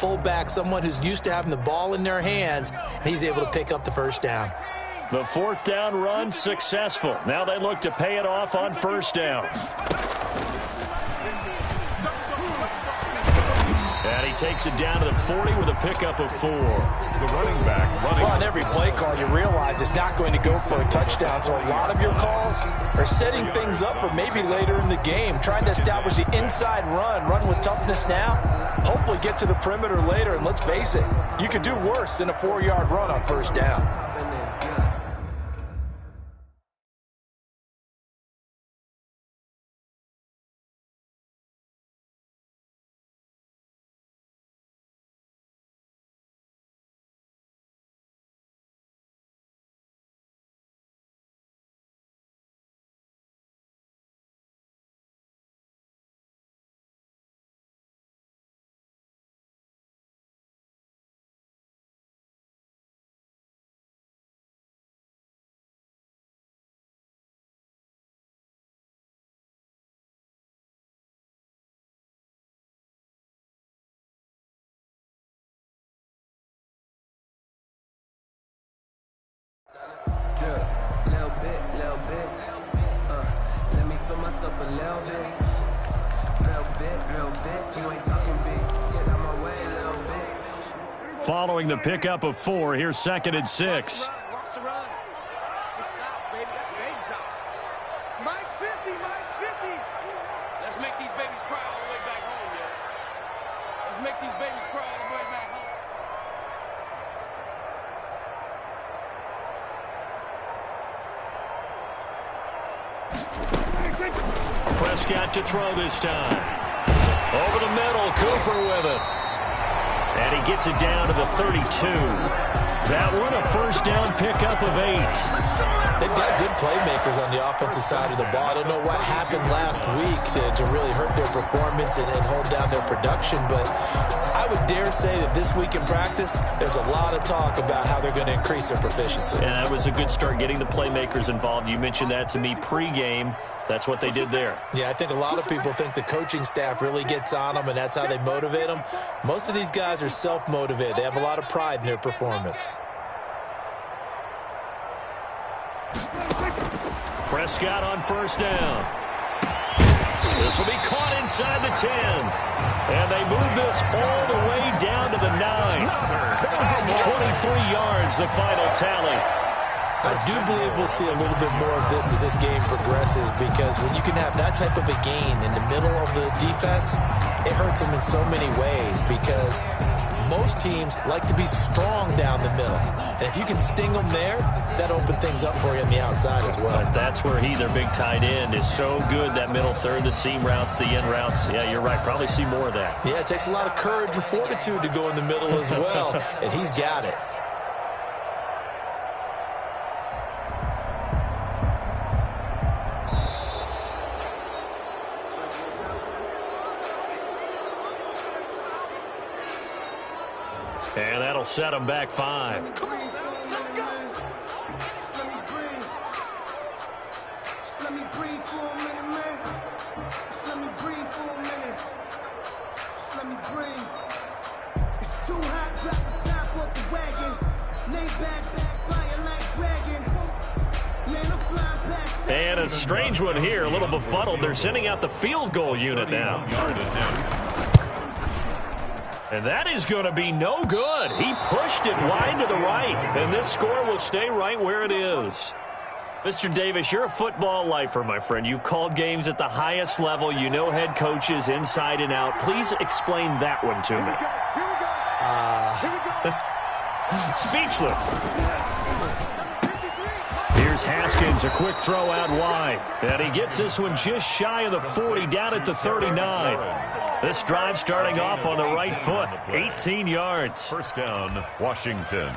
fullback, someone who's used to having the ball in their hands, and he's able to pick up the first down. The fourth down run successful. Now they look to pay it off on first down. And he takes it down to the 40 with a pickup of 4. The running back running. Well, on every play call, you realize it's not going to go for a touchdown. So a lot of your calls are setting things up for maybe later in the game, trying to establish the inside run with toughness now, hopefully get to the perimeter later. And let's face it, you could do worse than a 4-yard run on first down. Let me feel myself a little bit. You ain't talking big. Get out my way a little bit. Following the pickup of 4, here's 2nd and 6. Watch the run. It's south, baby. That's baby south. Mike's 50. Mike's 50. Let's make these babies cry all the way back home, yeah. Let's make these babies cry all the way back home. Prescott to throw this time. Over the middle, Cooper with it. And he gets it down to the 32. That one a first down pickup of 8. They've got good playmakers on the offensive side of the ball. I don't know what happened last week to really hurt their performance and hold down their production, but I would dare say that this week in practice, there's a lot of talk about how they're going to increase their proficiency. And that was a good start, getting the playmakers involved. You mentioned that to me pregame. That's what they did there. Yeah, I think a lot of people think the coaching staff really gets on them, and that's how they motivate them. Most of these guys are self-motivated. They have a lot of pride in their performance. Prescott on first down. This will be caught inside the 10. And they move this all the way down to the 9. 23 yards, the final tally. I do believe we'll see a little bit more of this as this game progresses, because when you can have that type of a gain in the middle of the defense, it hurts them in so many ways, because most teams like to be strong down the middle. And if you can sting them there, that opens things up for you on the outside as well. But that's where their big tight end, is so good, that middle third, the seam routes, the in routes. Yeah, you're right. Probably see more of that. Yeah, it takes a lot of courage and fortitude to go in the middle as well, and he's got it. And that'll set them back 5. Come on, let's go. Let me breathe for a minute, man. Let me breathe for a minute. Let me breathe. It's too hot, drop the top off the wagon. Lay back, flying like dragon. Man, I'm flying past. And a strange one here, a little befuddled. They're sending out the field goal unit now. And that is going to be no good. He pushed it wide to the right, and this score will stay right where it is. Mr. Davis, you're a football lifer, my friend. You've called games at the highest level. You know head coaches inside and out. Please explain that one to me. Speechless. Here's Haskins, a quick throw out wide. And he gets this one just shy of the 40, down at the 39. This drive starting off on the right foot, 18 yards. First down, Washington.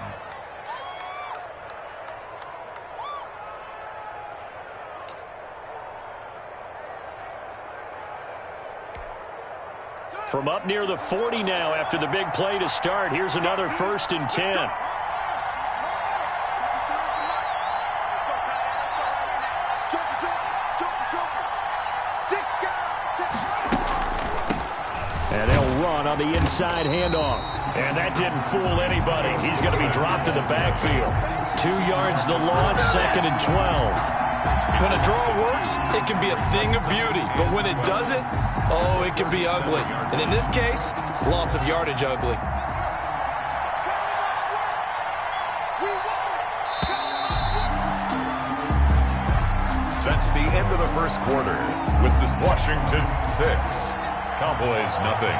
From up near the 40 now after the big play to start. Here's another 1st and 10. the inside handoff. And that didn't fool anybody. He's going to be dropped in the backfield. 2 yards the loss, 2nd and 12. When a draw works, it can be a thing of beauty. But when it doesn't, oh, it can be ugly. And in this case, loss of yardage ugly. That's the end of the first quarter with this Washington 6, Cowboys nothing.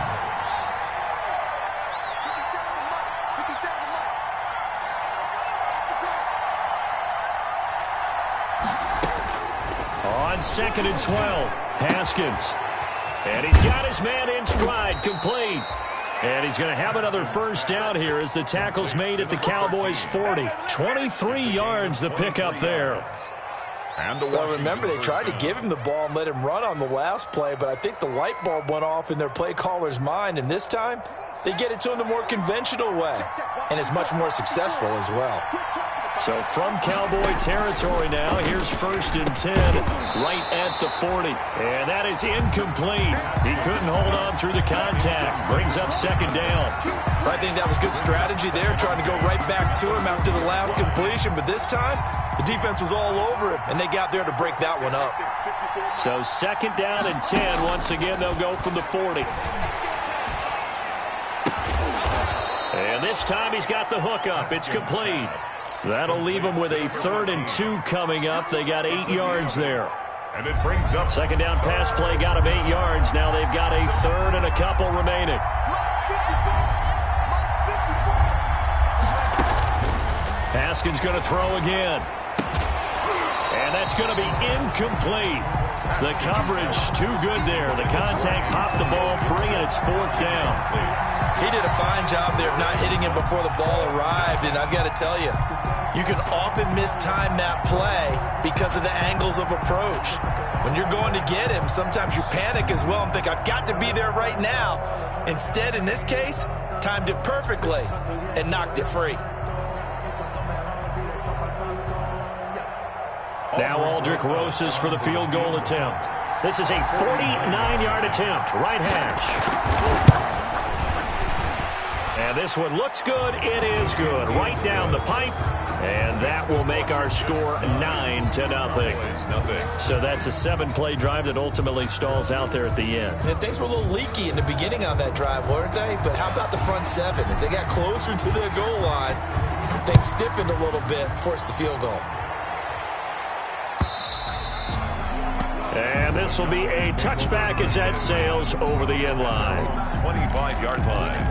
On 2nd and 12, Haskins. And he's got his man in stride, complete. And he's going to have another first down here as the tackle's made at the Cowboys' 40. 23 yards the pickup there. Well, remember, they tried to give him the ball and let him run on the last play, but I think the light bulb went off in their play caller's mind, and this time they get it to him the more conventional way, and it's much more successful as well. So from Cowboy territory now, here's 1st and 10, right at the 40. And that is incomplete. He couldn't hold on through the contact. Brings up 2nd down. I think that was good strategy there, trying to go right back to him after the last completion. But this time, the defense was all over him, and they got there to break that one up. So 2nd down and 10. Once again, they'll go from the 40. And this time he's got the hook up. It's complete. That'll leave them with a 3rd and 2 coming up. They got 8 yards there. And it brings up 2nd down pass play, got them 8 yards. Now they've got a 3rd and a couple remaining. Haskins going to throw again. And that's going to be incomplete. The coverage too good there. The contact popped the ball free, and it's 4th down. He did a fine job there of not hitting him before the ball arrived, and I've got to tell you, you can often mistime that play because of the angles of approach. When you're going to get him, sometimes you panic as well and think, I've got to be there right now. Instead, in this case, timed it perfectly and knocked it free. Now Aldrick Rosas for the field goal attempt. This is a 49-yard attempt, right hash. And this one looks good. It is good. Right down the pipe. And that will make our score 9-0. So that's a 7-play drive that ultimately stalls out there at the end. And things were a little leaky in the beginning on that drive, weren't they? But how about the front 7? As they got closer to the goal line, things stiffened a little bit, forced the field goal. And this will be a touchback as that sails over the end line. 25-yard line.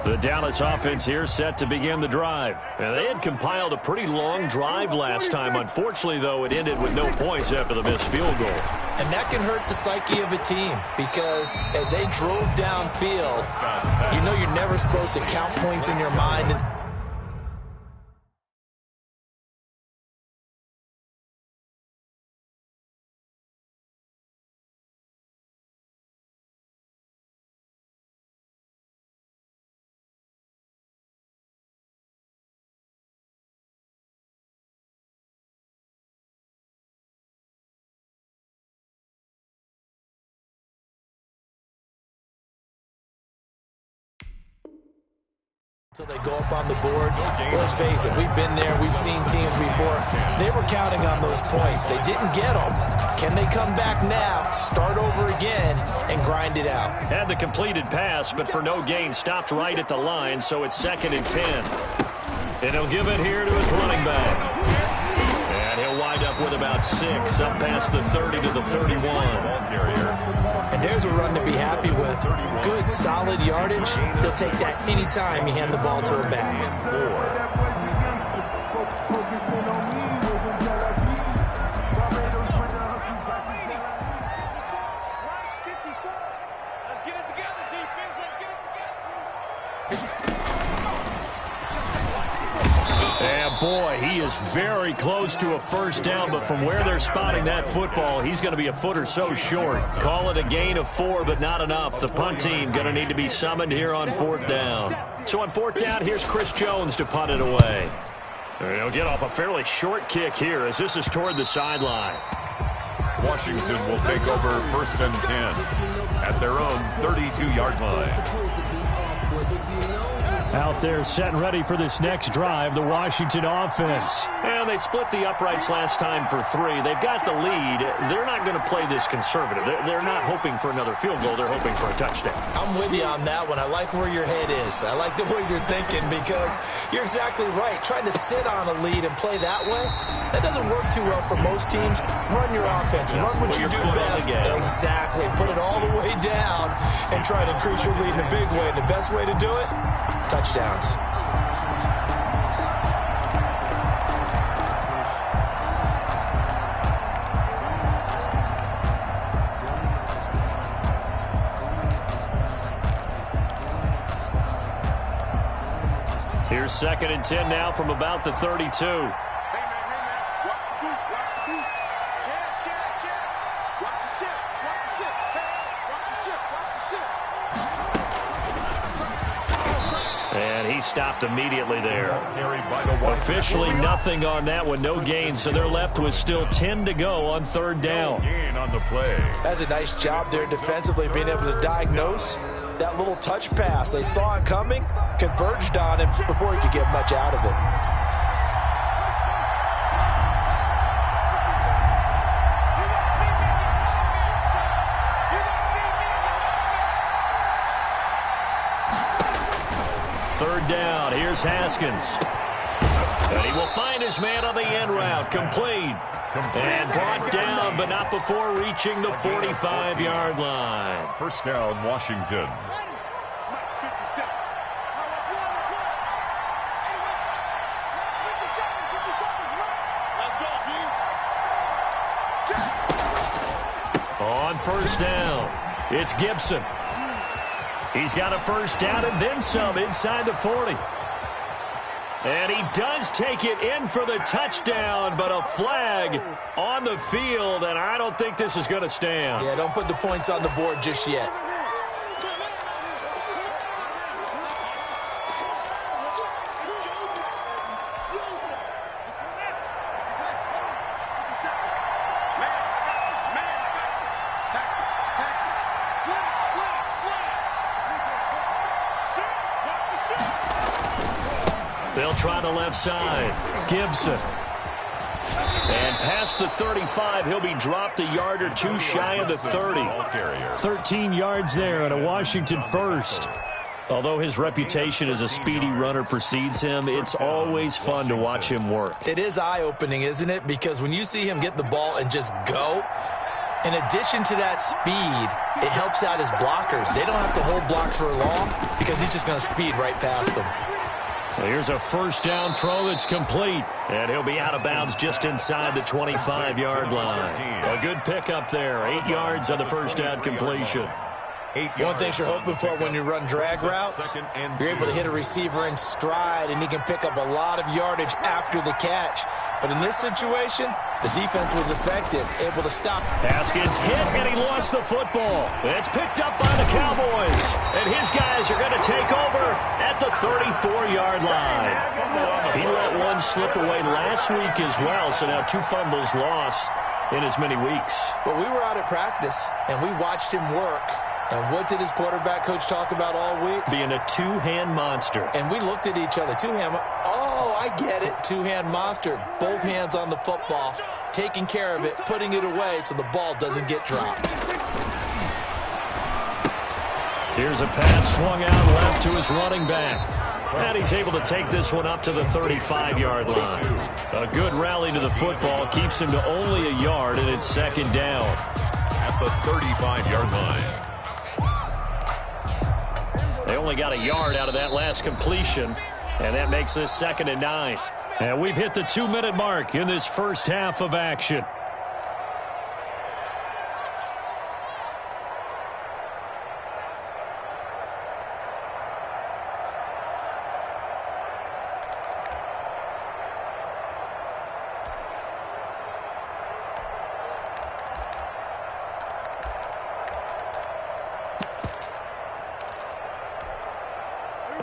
The Dallas offense here set to begin the drive. And they had compiled a pretty long drive last time. Unfortunately, though, it ended with no points after the missed field goal. And that can hurt the psyche of a team because as they drove downfield, you know you're never supposed to count points in your mind. Until they go up on the board. Let's face it, we've been there. We've seen teams before. They were counting on those points. They didn't get them. Can they come back now, start over again, and grind it out? Had the completed pass, but for no gain, stopped right at the line, so it's 2nd and 10. And he'll give it here to his running back. And he'll wind up with about 6, up past the 30 to the 31. And there's a run to be happy with. Good, solid yardage. He'll take that anytime you hand the ball to a back. And boy, he is very close to a first down, but from where they're spotting that football, he's going to be a foot or so short. Call it a gain of 4, but not enough. The punt team going to need to be summoned here on 4th down. So on 4th down, here's Chris Jones to punt it away. He'll get off a fairly short kick here as this is toward the sideline. Washington will take over 1st and 10 at their own 32-yard line. Out there set and ready for this next drive, the Washington offense. And they split the uprights last time for 3. They've got the lead. They're not going to play this conservative. They're not hoping for another field goal. They're hoping for a touchdown. I'm with you on that one. I like where your head is. I like the way you're thinking because you're exactly right. Trying to sit on a lead and play that way, that doesn't work too well for most teams. Run your offense. Run what you do best. Exactly. Put it all the way down and try to increase your lead in a big way. And the best way to do it, touchdowns. Here's 2nd and 10 now from about the 32. And he stopped immediately there. Officially nothing on that one, no gain, so they're left with still 10 to go on 3rd down. Gain on the play. That's a nice job there defensively, being able to diagnose that little touch pass. They saw it coming, converged on him before he could get much out of it. Third down, here's Haskins. And he will find his man on the end route, complete. And brought down, but not before reaching the 45-yard line. 1st down, Washington. On 1st down, it's Gibson. He's got a 1st down and then some inside the 40. And he does take it in for the touchdown, but a flag on the field, and I don't think this is going to stand. Yeah, don't put the points on the board just yet. They'll try the left side. Gibson. And past the 35, he'll be dropped a yard or two shy of the 30. 13 yards there and a Washington first. Although his reputation as a speedy runner precedes him, it's always fun to watch him work. It is eye-opening, isn't it? Because when you see him get the ball and just go, in addition to that speed, it helps out his blockers. They don't have to hold blocks for long because he's just going to speed right past them. Well, here's a 1st down throw that's complete. And he'll be out of bounds just inside the 25-yard line. A good pickup there. 8 yards on the 1st down completion. One thing you're hoping for when you run drag routes, you're able to hit a receiver in stride, and he can pick up a lot of yardage after the catch. But in this situation, the defense was effective, able to stop. Haskins hit, and he lost the football. It's picked up by the Cowboys. And his guys are going to take over at the 34-yard line. He let one slip away last week as well, so now 2 fumbles lost in as many weeks. Well, we were out at practice, and we watched him work. And what did his quarterback coach talk about all week? Being a two-hand monster. And we looked at each other. Two-hand. Oh, I get it. Two-hand monster. Both hands on the football, taking care of it, putting it away so the ball doesn't get dropped. Here's a pass swung out left to his running back. And he's able to take this one up to the 35-yard line. A good rally to the football keeps him to only a yard, and it's 2nd down. At the 35-yard line. They only got a yard out of that last completion, and that makes this 2nd and 9. And we've hit the 2-minute mark in this first half of action.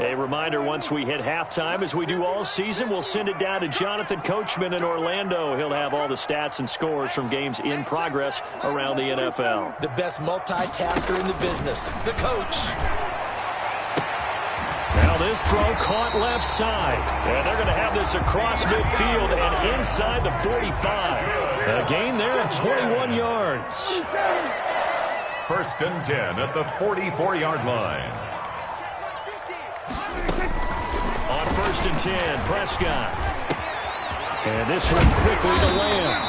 A reminder, once we hit halftime, as we do all season, we'll send it down to Jonathan Coachman in Orlando. He'll have all the stats and scores from games in progress around the NFL. The best multitasker in the business, the coach. Now this throw caught left side. And they're going to have this across midfield and inside the 45. A gain there of 21 yards. First and 10 at the 44-yard line. On first and 10, Prescott. And this one quickly to Lamb.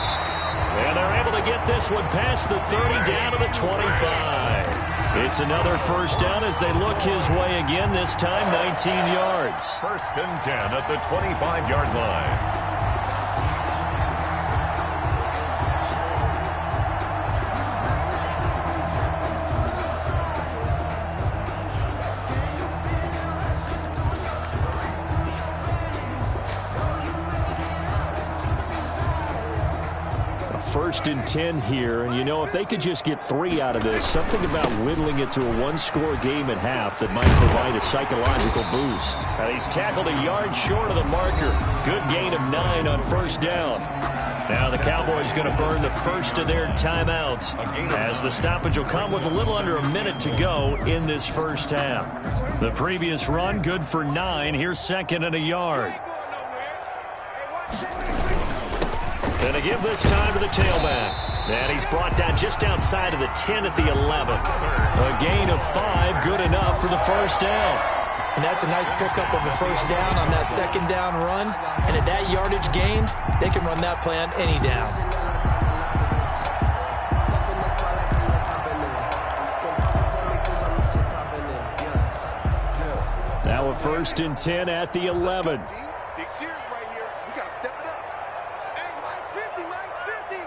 And they're able to get this one past the 30 down to the 25. It's another first down as they look his way again, this time 19 yards. First and 10 at the 25-yard line. First and 10 here, and you know, if they could just get 3 out of this, something about whittling it to a one-score game at half that might provide a psychological boost. And he's tackled a yard short of the marker. Good gain of 9 on first down. Now the Cowboys going to burn the first of their timeouts as the stoppage will come with a little under a minute to go in this first half. The previous run good for 9. Here's second and a yard. And to give this time to the tailback. And he's brought down just outside of the 10 at the 11. A gain of 5, good enough for the first down. And that's a nice pickup of a first down on that second down run. And at that yardage gained, they can run that play on any down. Now a first and 10 at the 11. Big series right here. We got to step it up. Hey, Mike's 50, Mike's 50.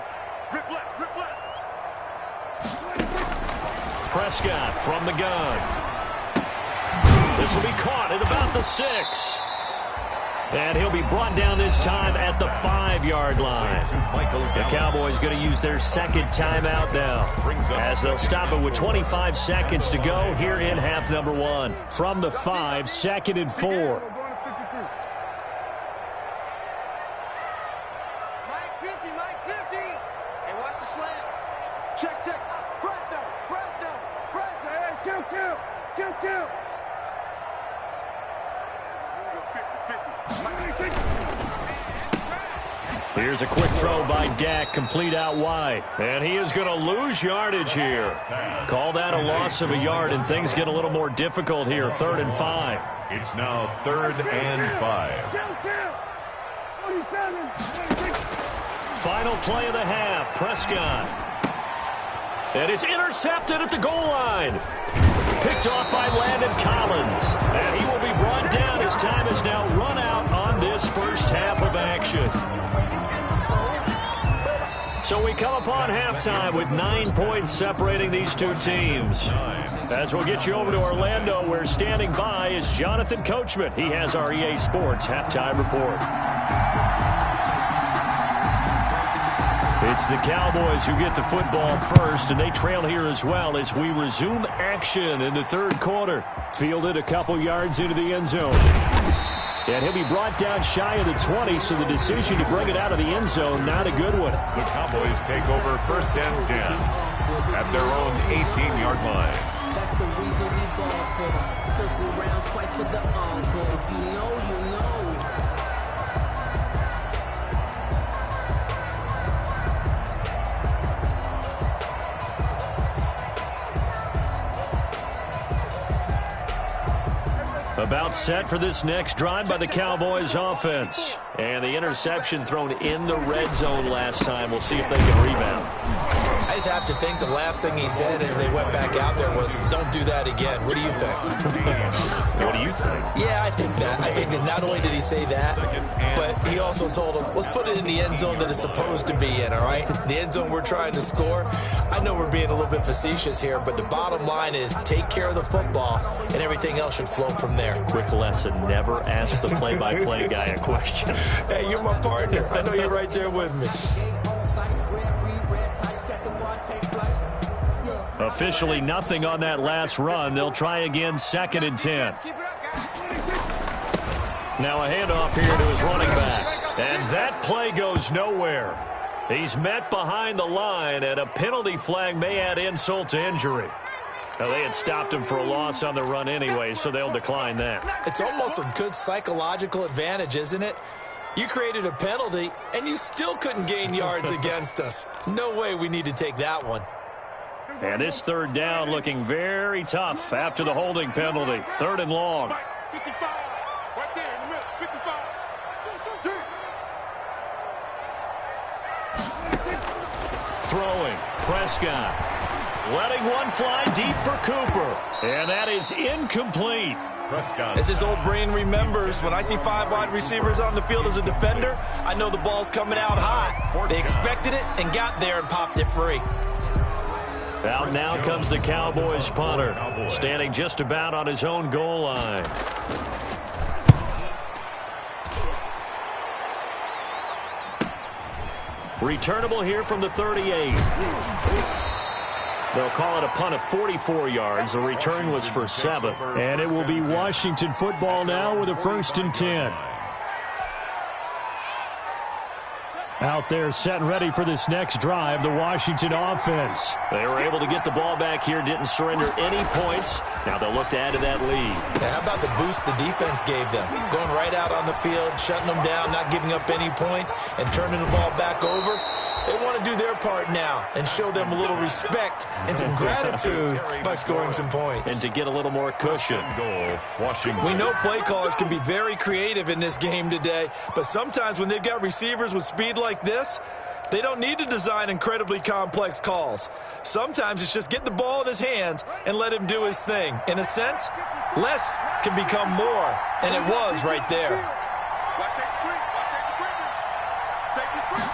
Rip left, rip left. Prescott from the gun. This will be caught at about the 6. And he'll be brought down this time at the 5-yard line. The Cowboys going to use their second timeout now, as they'll stop it with 25 seconds to go here in half number 1. From the 5, second and 4. Mike 50, Mike 50. Hey, watch the slant. Check, check. Press down, press down, press down. Hey, kill, kill, kill, kill. Here's a quick throw by Dak, complete out wide. And he is going to lose yardage here. Call that a loss of a yard, and things get a little more difficult here. 3rd and 5. It's now 3rd and 5. Kill, kill. 47, 26. Final play of the half, Prescott. And it's intercepted at the goal line. Picked off by Landon Collins. And he will be brought down. His time is now run out on this first half of action. So we come upon halftime with 9 points separating these two teams. As we'll get you over to Orlando, where standing by is Jonathan Coachman. He has our EA Sports halftime report. It's the Cowboys who get the football first, and they trail here as well as we resume action in the 3rd quarter. Fielded a couple yards into the end zone. And he'll be brought down shy of the 20, so the decision to bring it out of the end zone, not a good one. The Cowboys take over first and 10 at their own 18-yard line. That's the reason we ball for. Circle round twice for the encore. If you know, you know. About set for this next drive by the Cowboys offense. And the interception thrown in the red zone last time. We'll see if they can rebound. I just have to think the last thing he said as they went back out there was, don't do that again. What do you think? What do you think? Yeah, I think that. I think that not only did he say that, but he also told them, let's put it in the end zone that it's supposed to be in, all right? The end zone we're trying to score. I know we're being a little bit facetious here, but the bottom line is take care of the football, and everything else should flow from there. Quick lesson, never ask the play-by-play guy a question. Hey, you're my partner. I know you're right there with me. Officially nothing on that last run. They'll try again, 2nd and 10. Keep it up, guys. Now a handoff here to his running back. And that play goes nowhere. He's met behind the line, and a penalty flag may add insult to injury. Now, they had stopped him for a loss on the run anyway, so they'll decline that. It's almost a good psychological advantage, isn't it? You created a penalty, and you still couldn't gain yards against us. No way we need to take that one. And this third down looking very tough after the holding penalty. 3rd and long. 55. Right there in the middle. 55. Throwing. Prescott. Letting one fly deep for Cooper. And that is incomplete. Prescott. As his old brain remembers, when I see 5 wide receivers on the field as a defender, I know the ball's coming out hot. They expected it and got there and popped it free. Out now comes the Cowboys punter, standing just about on his own goal line. Returnable here from the 38. They'll call it a punt of 44 yards. The return was for 7. And it will be Washington football now with a 1st and 10. Out there set and ready for this next drive, the Washington offense. They were able to get the ball back here, didn't surrender any points. Now they'll look to add to that lead. Now, how about the boost the defense gave them? Going right out on the field, shutting them down, not giving up any points, and turning the ball back over. They want to do their part now and show them a little respect and some gratitude by scoring some points. And to get a little more cushion. Goal, Washington. We know play callers can be very creative in this game today, but sometimes when they've got receivers with speed like this, they don't need to design incredibly complex calls. Sometimes it's just get the ball in his hands and let him do his thing. In a sense, less can become more, and it was right there. Watch safety creep. Watch safety creep. Safety creep.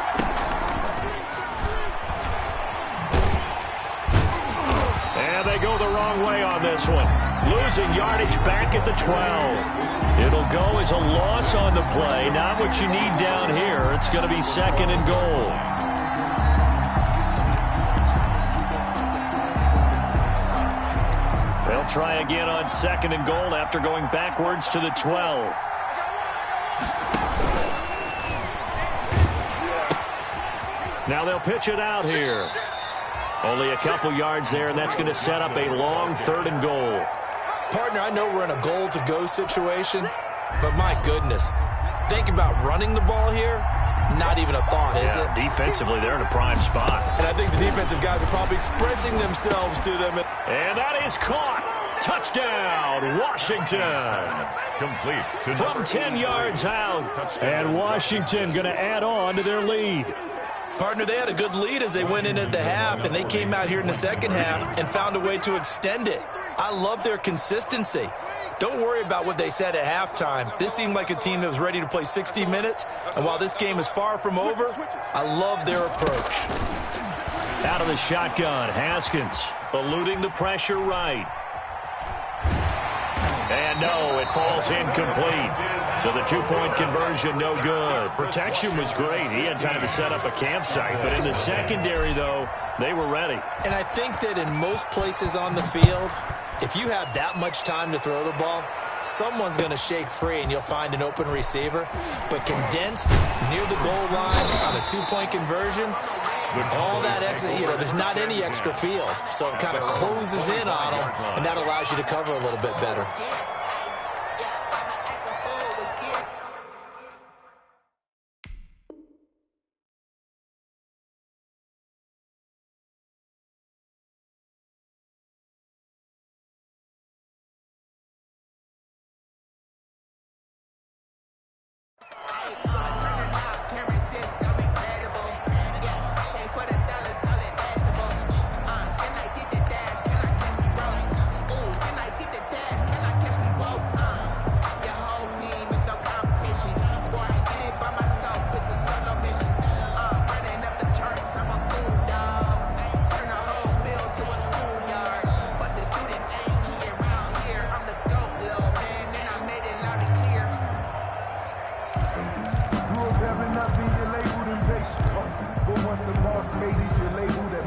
And they go the wrong way on this one. Losing yardage back at the 12. It'll go as a loss on the play. Not what you need down here. It's going to be 2nd and goal. They'll try again on 2nd and goal after going backwards to the 12. Now they'll pitch it out here. Only a couple yards there, and that's going to set up a long 3rd and goal. Partner, I know we're in a goal-to-go situation, but my goodness, think about running the ball here. Not even a thought, is it? Defensively, they're in a prime spot. And I think the defensive guys are probably expressing themselves to them. And that is caught. Touchdown, Washington. Complete. From 10 yards out. And Washington going to add on to their lead. Partner, they had a good lead as they went in at the half, and they came out here in the second half and found a way to extend it. I love their consistency. Don't worry about what they said at halftime. This seemed like a team that was ready to play 60 minutes, and while this game is far from over, I love their approach. Out of the shotgun, Haskins eluding the pressure right. And no, it falls incomplete. So the 2-point conversion, no good. Protection was great. He had time to set up a campsite. But in the secondary, though, they were ready. And I think that in most places on the field, if you have that much time to throw the ball, someone's going to shake free and you'll find an open receiver. But condensed near the goal line on a 2-point conversion, all that extra, there's not any extra field. So it kind of closes in on them, and that allows you to cover a little bit better.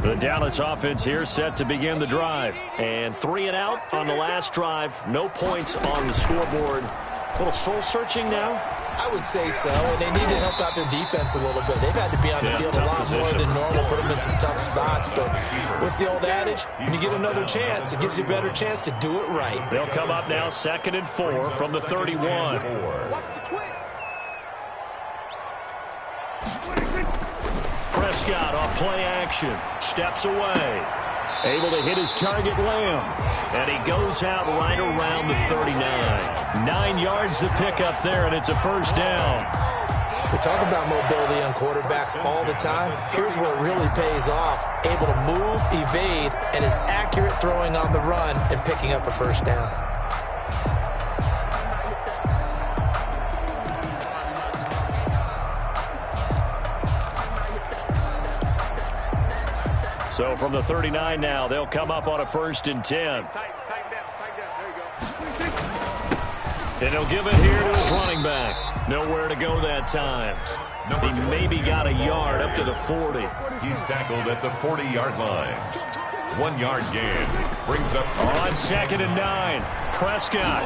The Dallas offense here set to begin the drive. And 3 and out on the last drive. No points on the scoreboard. A little soul-searching now? I would say so, and they need to help out their defense a little bit. They've had to be on the field a lot more than normal, put them in some tough spots. But what's the old adage? When you get another chance, it gives you a better chance to do it right. They'll come up now 2nd and 4 from the 31. Prescott off play action. Steps away. Able to hit his target, Lamb. And he goes out right around the 39. 9 yards to pick up there, and it's a first down. We talk about mobility on quarterbacks all the time. Here's where it really pays off. Able to move, evade, and is accurate throwing on the run and picking up a first down. So from the 39 now, they'll come up on a 1st and 10. Tight down. There you go. And he'll give it here to his running back. Nowhere to go that time. He maybe got a yard up to the 40. He's tackled at the 40-yard line. 1 yard gain. Brings up on 2nd and 9. Prescott.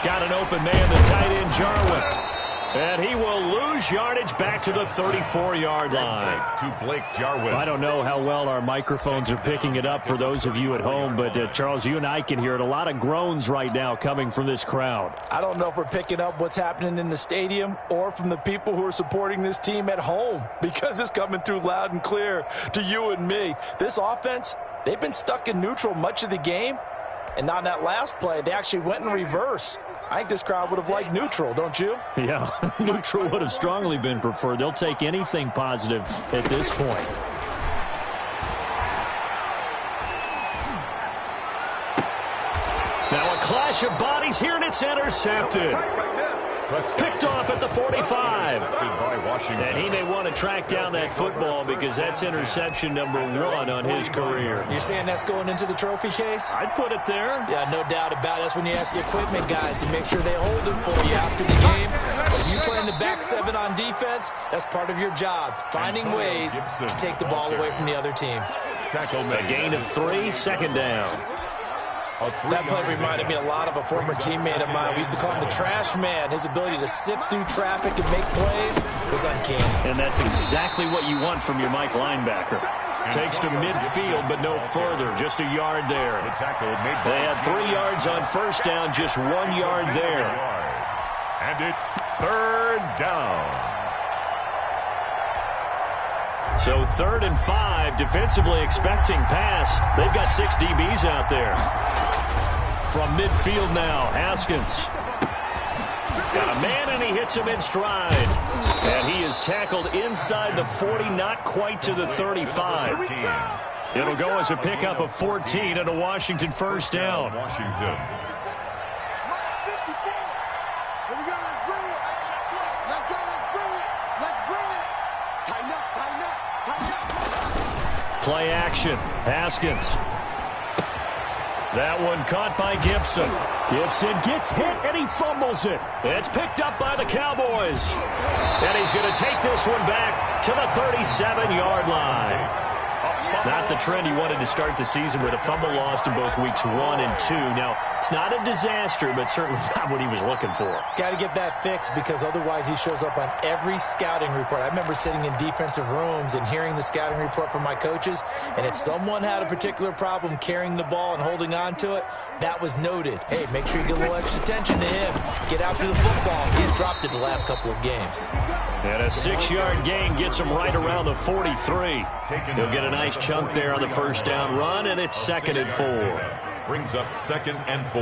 Got an open man, the tight end, Jarwin. And he will lose yardage back to the 34-yard line. To Blake Jarwin. I don't know how well our microphones are picking it up for those of you at home, but Charles, you and I can hear it. A lot of groans right now coming from this crowd. I don't know if we're picking up what's happening in the stadium or from the people who are supporting this team at home, because it's coming through loud and clear to you and me. This offense, they've been stuck in neutral much of the game, and on that last play, they actually went in reverse. I think this crowd would have liked neutral, don't you? Yeah, neutral would have strongly been preferred. They'll take anything positive at this point. Now a clash of bodies here, and it's intercepted. Picked off at the 45. And he may want to track down that football because that's interception number 1 on his career. You're saying that's going into the trophy case? I'd put it there. Yeah, no doubt about it. That's when you ask the equipment guys to make sure they hold it for you after the game. If you play in the back 7 on defense, that's part of your job, finding ways to take the ball away from the other team. A gain of 3, 2nd down. That play reminded me a lot of a former teammate of mine. We used to call him the trash man. His ability to sift through traffic and make plays was uncanny. And that's exactly what you want from your Mike linebacker. Takes to midfield, but no further. Just a yard there. They had 3 yards on first down, just 1 yard there. And it's 3rd down. So 3rd and 5, defensively expecting pass. They've got 6 DBs out there. From midfield now, Haskins. Got a man, and he hits him in stride. And he is tackled inside the 40, not quite to the 35. It'll go as a pickup of 14 and a Washington first down. Washington. Play action. Haskins. That one caught by Gibson. Gibson gets hit, and he fumbles it. It's picked up by the Cowboys. And he's going to take this one back to the 37-yard line. Not the trend he wanted to start the season with a fumble lost in both weeks 1 and 2. Now, it's not a disaster, but certainly not what he was looking for. Got to get that fixed because otherwise he shows up on every scouting report. I remember sitting in defensive rooms and hearing the scouting report from my coaches, and if someone had a particular problem carrying the ball and holding on to it, that was noted. Hey, make sure you get a little extra attention to him. Get after the football. He's dropped it the last couple of games. And a 6-yard gain gets him right around the 43. He'll get a nice chunk there on the first down run, and it's 2nd and 4. Brings up 2nd and 4.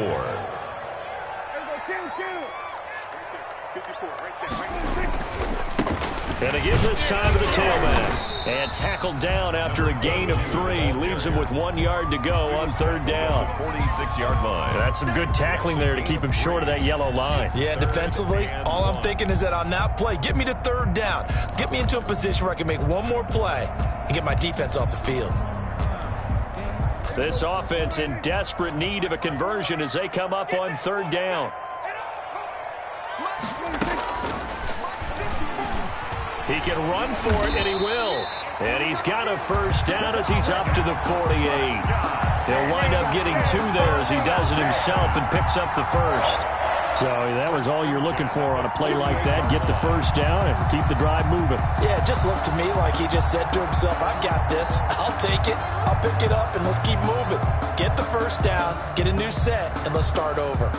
And again this time to the tailback. And tackled down after a gain of 3. Leaves him with 1 yard to go on 3rd down. 46-yard line. That's some good tackling there to keep him short of that yellow line. Yeah, defensively, all I'm thinking is that on that play, get me to 3rd down. Get me into a position where I can make one more play and get my defense off the field. This offense in desperate need of a conversion as they come up on 3rd down. He can run for it, and he will. And he's got a first down as he's up to the 48. He'll wind up getting 2 there as he does it himself and picks up the first. So that was all you're looking for on a play like that. Get the first down and keep the drive moving. Yeah, it just looked to me like he just said to himself, I've got this. I'll take it. I'll pick it up, and let's keep moving. Get the first down, get a new set, and let's start over.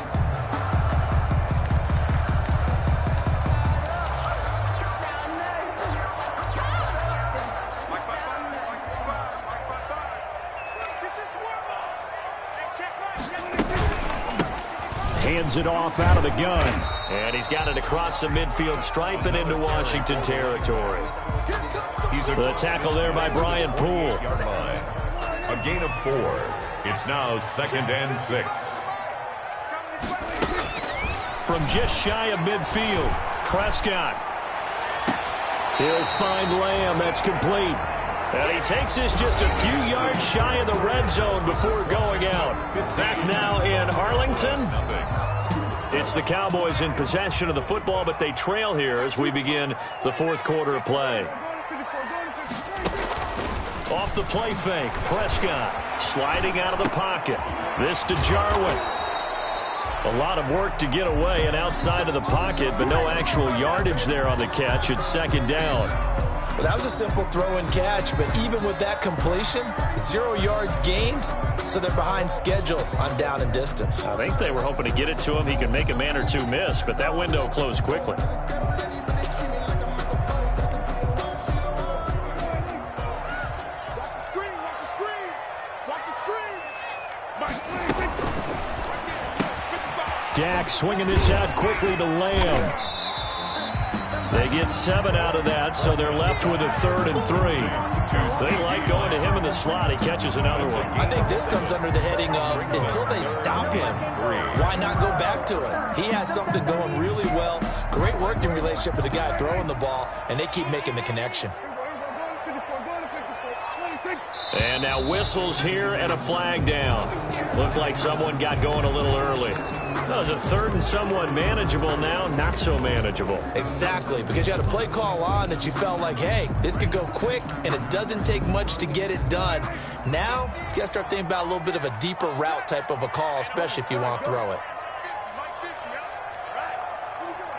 Hands it off out of the gun. And he's got it across the midfield stripe and into Washington territory. The tackle there by Brian Poole. A gain of 4. It's now 2nd and 6. From just shy of midfield, Prescott. He'll find Lamb. That's complete. And he takes this just a few yards shy of the red zone before going out. Back now in Arlington. It's the Cowboys in possession of the football, but they trail here as we begin the fourth quarter of play. Off the play fake, Prescott sliding out of the pocket. This to Jarwin. A lot of work to get away and outside of the pocket, but no actual yardage there on the catch. It's 2nd down. Well, that was a simple throw and catch, but even with that completion, 0 yards gained, so they're behind schedule on down and distance. I think they were hoping to get it to him. He could make a man or two miss, but that window closed quickly. Watch the screen, watch the screen, watch the screen. Dak swinging this out quickly to Lamb. They get 7 out of that, so they're left with a 3rd and 3. They like going to him in the slot. He catches another one. I think this comes under the heading of until they stop him, why not go back to it? He has something going really well. Great working relationship with the guy throwing the ball, and they keep making the connection. And now whistles here and a flag down. Looked like someone got going a little early. That was a 3rd and somewhat manageable now, not so manageable. Exactly, because you had a play call on that you felt like, hey, this could go quick, and it doesn't take much to get it done. Now, you got to start thinking about a little bit of a deeper route type of a call, especially if you want to throw it.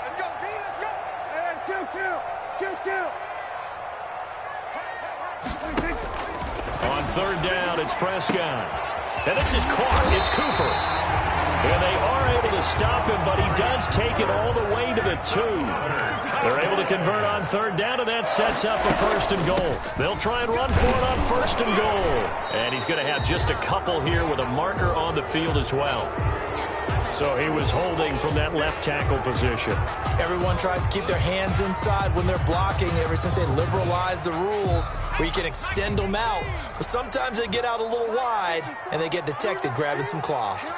Let's go, D, let's go. Kill. On 3rd down, it's Prescott. And this is caught. It's Cooper. And they are able to stop him, but he does take it all the way to the 2. They're able to convert on 3rd down, and that sets up a 1st and goal. They'll try and run for it on 1st and goal. And he's going to have just a couple here with a marker on the field as well. So he was holding from that left tackle position. Everyone tries to keep their hands inside when they're blocking ever since they liberalized the rules where you can extend them out. But sometimes they get out a little wide, and they get detected grabbing some cloth.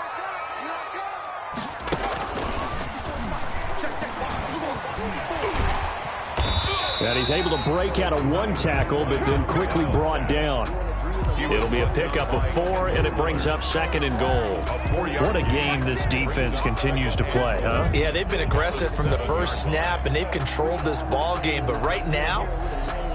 And he's able to break out of 1 tackle, but then quickly brought down. It'll be a pickup of 4, and it brings up 2nd and goal. What a game this defense continues to play, huh? Yeah, they've been aggressive from the first snap, and they've controlled this ball game. But right now,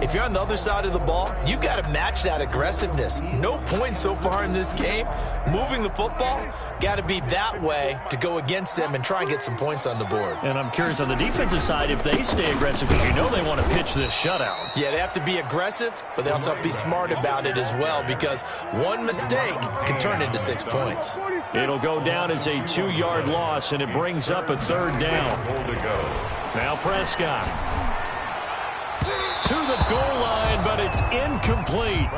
if you're on the other side of the ball, you got to match that aggressiveness. No points so far in this game. Moving the football, got to be that way to go against them and try and get some points on the board. And I'm curious on the defensive side if they stay aggressive, because you know they want to pitch this shutout. Yeah, they have to be aggressive, but they also have to be smart about it as well, because one mistake can turn into 6 points. It'll go down as a 2-yard loss, and it brings up a 3rd down. Now Prescott to the goal line, but it's incomplete.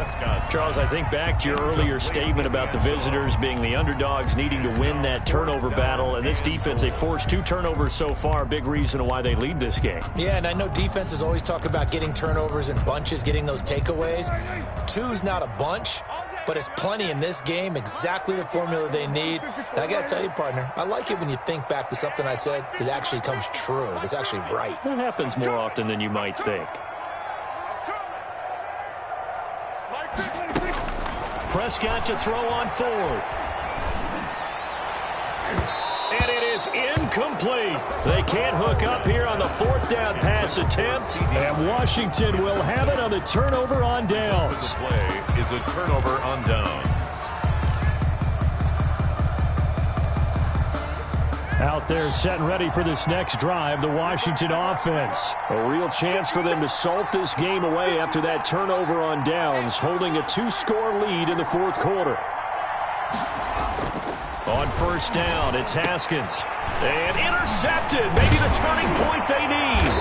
Charles, I think back to your earlier statement about the visitors being the underdogs needing to win that turnover battle, and this defense, they forced 2 turnovers so far, big reason why they lead this game. Yeah, and I know defenses always talk about getting turnovers in bunches, getting those takeaways. 2's not a bunch, but it's plenty in this game, exactly the formula they need. And I got to tell you, partner, I like it when you think back to something I said that actually comes true, that's actually right. It happens more often than you might think. Prescott to throw on 4th. And it is incomplete. They can't hook up here on the 4th down pass attempt. And Washington will have it on the turnover on downs. The play is a turnover on downs. Out there set and ready for this next drive, the Washington offense. A real chance for them to salt this game away after that turnover on downs, holding a 2-score lead in the fourth quarter. On first down, it's Haskins. And intercepted. Maybe the turning point they need.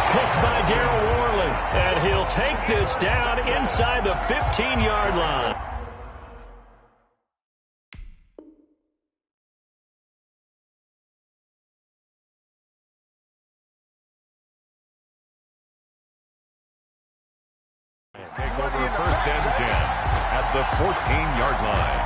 Picked by Darryl Worley. And he'll take this down inside the 15-yard line. Take over first and 10 at the 14-yard line.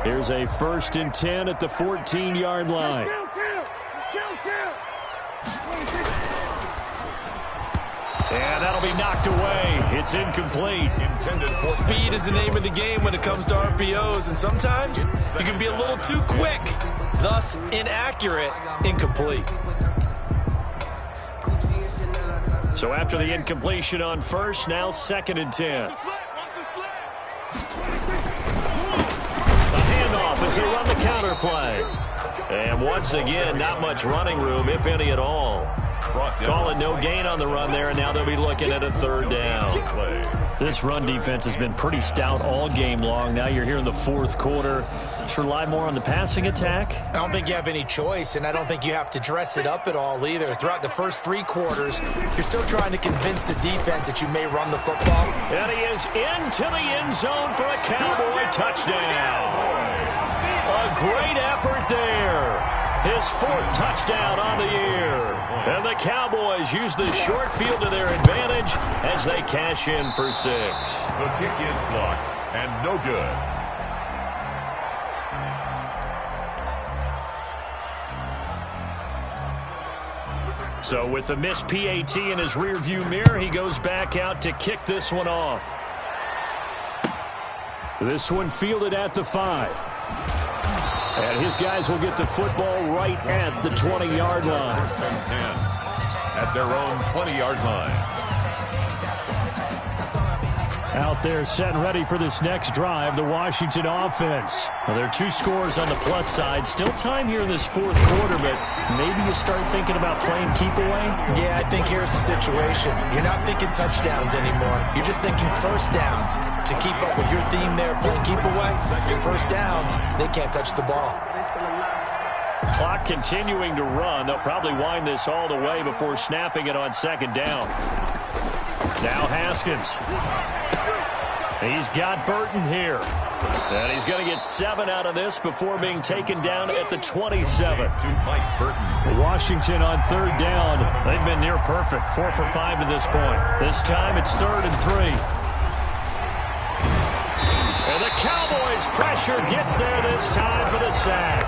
Here's a first and 10 at the 14-yard line. And that'll be knocked away. It's incomplete. Speed is the name of the game when it comes to RPOs, and sometimes you can be a little too quick, thus inaccurate, incomplete. So after the incompletion on first, now second and 10. As they run the counter play. And once again, not much running room, if any at all. Call it no gain on the run there, and now they'll be looking at a third down. This run defense has been pretty stout all game long. Now you're here in the fourth quarter. Just rely more on the passing attack. I don't think you have any choice, and I don't think you have to dress it up at all either. Throughout the first 3 quarters, you're still trying to convince the defense that you may run the football. And he is into the end zone for a Cowboy touchdown. A great effort there. His 4th touchdown on the year. And the Cowboys use the short field to their advantage as they cash in for 6. The kick is blocked and no good. So with the missed PAT in his rearview mirror, he goes back out to kick this one off. This one fielded at the 5. And his guys will get the football right at the 20-yard line. First and 10 at their own 20-yard line. Out there set and ready for this next drive, the Washington offense. Well, there are 2 scores on the plus side. Still time here in this fourth quarter, but maybe you start thinking about playing keep away? Yeah, I think here's the situation. You're not thinking touchdowns anymore. You're just thinking first downs. To keep up with your theme there, playing keep away, first downs, they can't touch the ball. Clock continuing to run. They'll probably wind this all the way before snapping it on second down. Now Haskins. He's got Burton here. And he's going to get 7 out of this before being taken down at the 27. To Mike Burton. Washington on third down. They've been near perfect. 4 for 5 to this point. This time it's 3rd and 3. And the Cowboys pressure gets there this time for the sack.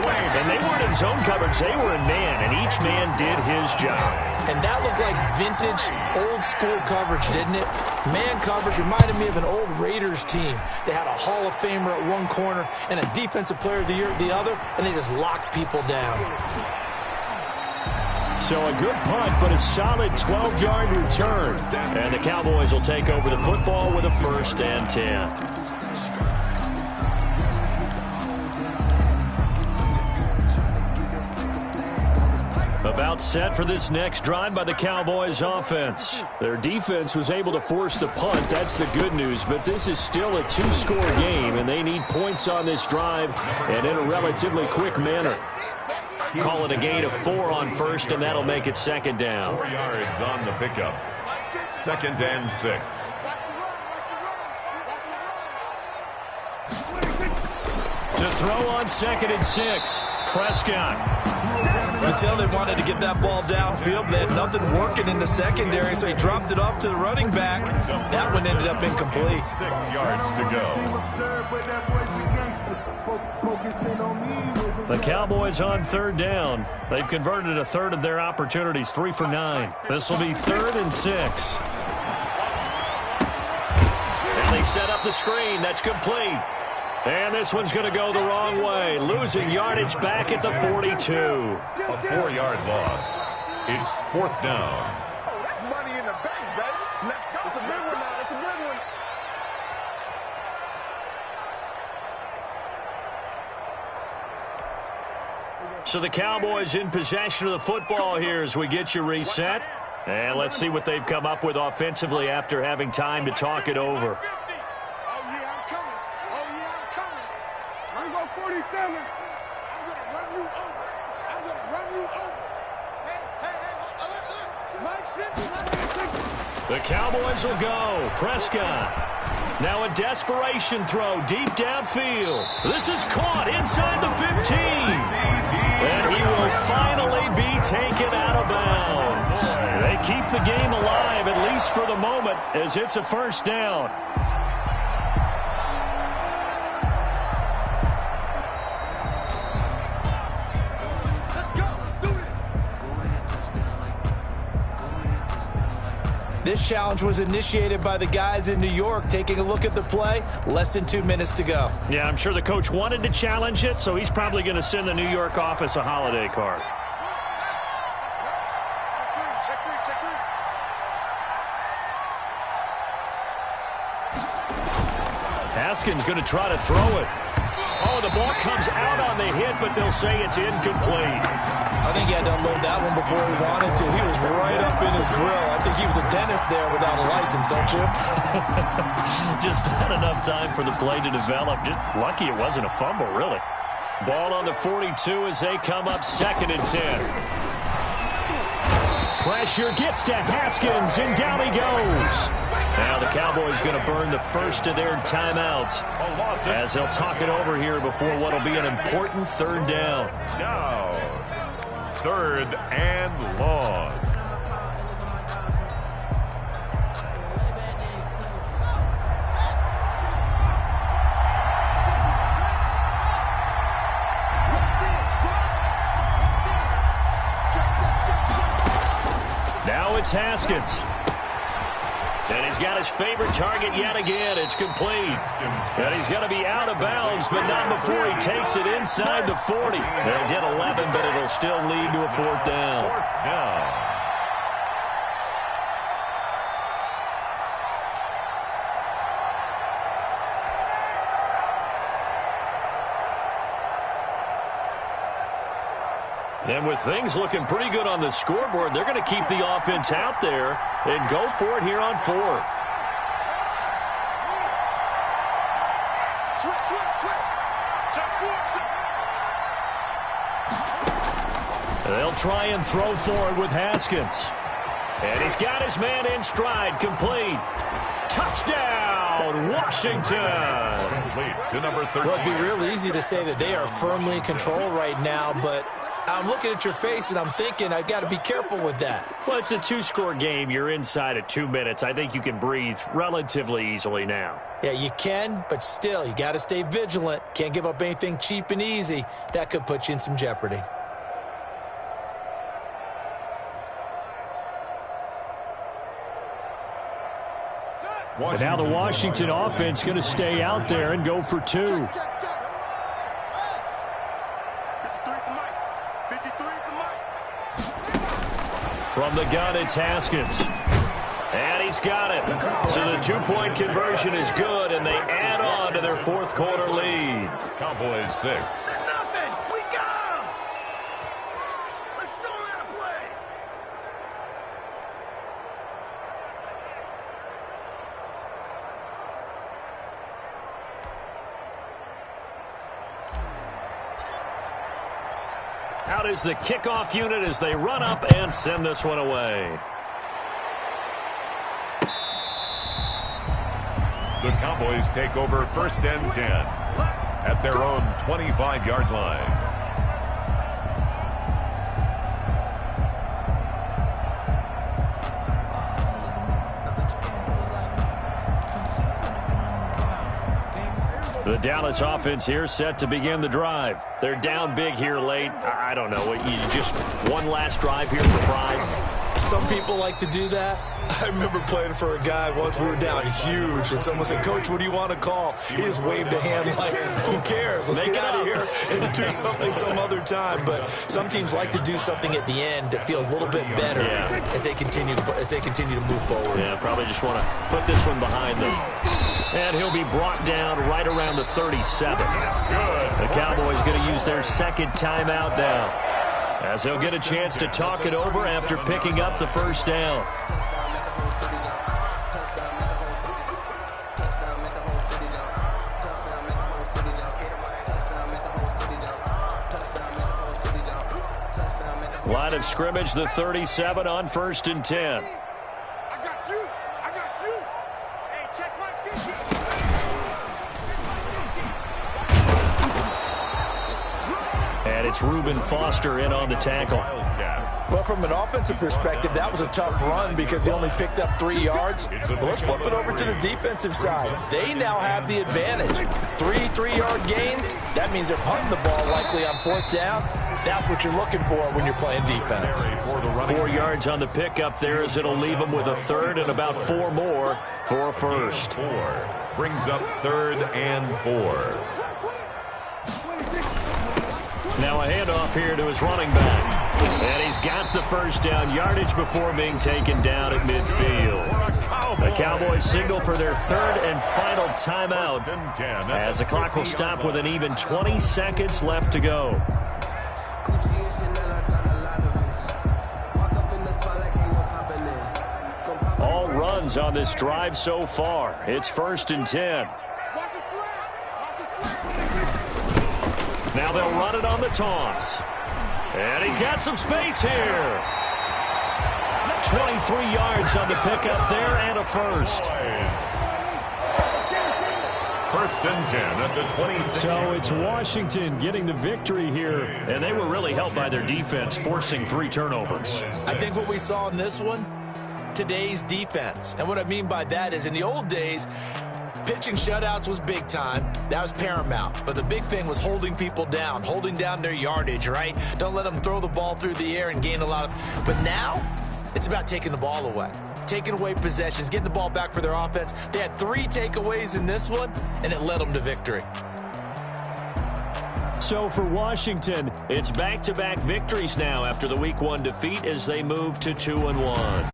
And they weren't in zone coverage. They were in man, and each man did his job. And that looked like vintage, old-school coverage, didn't it? Man coverage reminded me of an old Raiders team. They had a Hall of Famer at one corner and a Defensive Player of the Year at the other, and they just locked people down. So a good punt, but a solid 12-yard return. And the Cowboys will take over the football with a 1st and 10. About set for this next drive by the Cowboys offense. Their defense was able to force the punt. That's the good news. But this is still a 2-score game, and they need points on this drive and in a relatively quick manner. Call it a gain of 4 on first, and that'll make it second down. 4 yards on the pickup. 2nd and 6. To throw on 2nd and 6, Prescott. You could tell they wanted to get that ball downfield. They had nothing working in the secondary, so he dropped it off to the running back. That one ended up incomplete. 6 yards to go. The Cowboys on third down. They've converted a third of their opportunities, 3 for 9. This will be 3rd and 6. And they set up the screen. That's complete. And this one's going to go the wrong way. Losing yardage back at the 42. A 4-yard loss. It's 4th down. Oh, that's money in the the bank, baby. Let's go. It's a good one now. It's a good one. So the Cowboys in possession of the football here as we get you reset. And let's see what they've come up with offensively after having time to talk it over. Oh, yeah, I'm coming. Oh, yeah, I'm coming. I'm going 47. I'm going to run you over. I'm going to run you over. Hey, look. Mike Simpson. The Cowboys will go. Prescott. Now a desperation throw deep downfield. This is caught inside the 15. And he will finally be taken out of bounds. They keep the game alive, at least for the moment, as it's a first down. This challenge was initiated by the guys in New York. Taking a look at the play, less than 2 minutes to go. Yeah, I'm sure the coach wanted to challenge it, so he's probably going to send the New York office a holiday card. Haskins going to try to throw it. Oh, the ball comes out on the hit, but they'll say it's incomplete. I think he had to unload that one before he wanted to. He was right up in his grill. I think he was a dentist there without a license, don't you? Just not enough time for the play to develop. Just lucky it wasn't a fumble, really. Ball on the 42 as they come up 2nd and 10. Pressure gets to Haskins, and down he goes. Now the Cowboys going to burn the first of their timeouts as they'll talk it over here before what will be an important 3rd down. Now, 3rd and long. Now it's Haskins. And he's got his favorite target yet again. It's complete. And he's going to be out of bounds, but not before he takes it inside the 40. They'll get 11, but it'll still lead to a 4th down. 4th down. And with things looking pretty good on the scoreboard, they're going to keep the offense out there and go for it here on 4th. They'll try and throw forward with Haskins. And he's got his man in stride, complete. Touchdown, Washington. Complete to number 13. Well, it'd be real easy to say that they are firmly in control right now, but I'm looking at your face and I'm thinking I've got to be careful with that. Well, it's a 2-score game. You're inside of 2 minutes. I think you can breathe relatively easily now. Yeah, you can, but still, you got to stay vigilant. Can't give up anything cheap and easy. That could put you in some jeopardy. But now the Washington offense going to stay out there and go for 2. From the gun, it's Haskins. And he's got it. So the 2-point conversion is good, and they add on to their 4th quarter lead. Cowboys 6. Nothing. We got him. Let's show him how to play. Out is the kickoff unit as they run up and send this one away. The Cowboys take over 1st and 10 at their own 25-yard line. The Dallas offense here set to begin the drive. They're down big here late. I don't know. You just one last drive here for pride. Some people like to do that. I remember playing for a guy once. We were down huge, and someone said, "Coach, what do you want to call?" He just waved a hand like, "Who cares? Let's get out of here and do something some other time." But some teams like to do something at the end to feel a little bit better as they continue to move forward. Yeah, probably just want to put this one behind them. And he'll be brought down right around the 37. The Cowboys going to use their second timeout now, as he'll get a chance to talk it over after picking up the first down. Line of scrimmage, the 37 on 1st and 10. I got you. I got you. Hey, check my 50. And it's Reuben Foster in on the tackle. Well, from an offensive perspective, that was a tough run because he only picked up 3 yards. But let's flip it over to the defensive side. They now have the advantage. 3-3-yard gains. That means they're punting the ball likely on 4th down. That's what you're looking for when you're playing defense. 4 yards on the pickup there, as it'll leave them with a third and about 4 more for a first. 4 brings up 3rd and 4. Now a handoff here to his running back. And he's got the first down, yardage before being taken down at midfield. The Cowboys signal for their 3rd and final timeout, as the clock will stop with an even 20 seconds left to go. All runs on this drive so far. It's 1st and 10. Now they'll run it on the toss. And he's got some space here. 23 yards on the pickup there and a first. 1st and 10 at the 26. So it's Washington getting the victory here. And they were really helped by their defense, forcing 3 turnovers. I think what we saw in this one, today's defense. And what I mean by that is in the old days, pitching shutouts was big time. That was paramount. But the big thing was holding people down, holding down their yardage, right? Don't let them throw the ball through the air and gain a lot of... But now, it's about taking the ball away. Taking away possessions, getting the ball back for their offense. They had 3 takeaways in this one, and it led them to victory. So for Washington, it's back-to-back victories now after the Week 1 defeat as they move to 2-1.